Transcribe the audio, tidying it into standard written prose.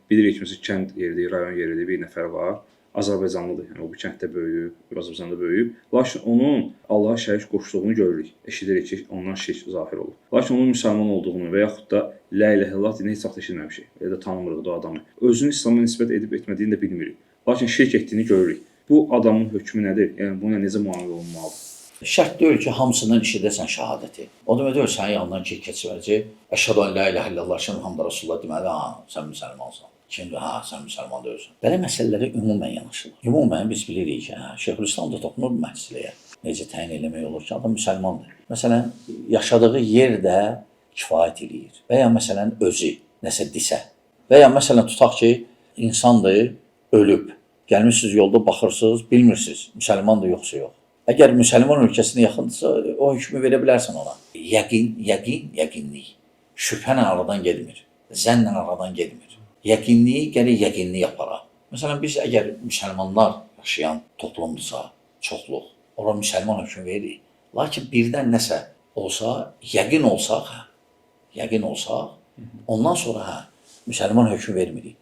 bilirik ki, məsələn, kənd yeridir, rayon yeridir, bir nəfər var, Azərbaycanlıdır, yəni o bu kənddə böyüyüb, Azərbaycanda böyüyüb. Lakin onun Allaha şərik qoşduğunu görürük, eşidirik ki, ondan şirk zahir olur. Lakin onun müsəlman olduğunu və yaxud da La ilahe illallah deyini heç vaxt eşitməmişik, ya da tanımırıq da o adamı. Özünü İslam'a nisbət edib etmədiyini də bilmirik. Lakin şirk etdiyini görürük. Bu adamın hökmü nədir? Yəni buna necə müamilə olunmalıdır? Şərt deyil ki, hamısından eşidəsən şəhadəti. O demək deyil, sənin yanından ki, keçməcək, əşhədu ən la ilahe illallah, əşhədu Muhammed Rasulullah deməli, sən müsəlmansan. Kimdir? Sən müsəlman deyilsən. Belə məsələlərə ümumən yanaşılır. Ümumən biz bilirik ki, Şeyxülislam da toxunur bu məsələyə. Necə təyin eləmək olur ki, adam müsəlmandır. Məsələn, yaşadığı yer də kifayət eləyir. Və ya məsələn, özü nəsə desə. Və ya məsələn, tutaq ki, insandır, ölüb. Gəlmişsiniz, yolda baxırsınız, bilmirsiniz, müsəlmandır yoxsa yox. Əgər müsəlman ölkəsinə yaxındırsa, o hökmü verə bilərsən ona. Yəqinlik. Şübhənlə aradan gelmir. Zənnlə aradan gelmir. Yəqinliyi gərək yəqinlik aparaq. Məsələn, biz əgər müsəlmanlar yaşayan toplumdursa, çoxluq, ora müsəlman hökmü veririk. Lakin birdən nəsə olsa, yəqin olsaq, ondan sonra müsəlman hökmü vermirik.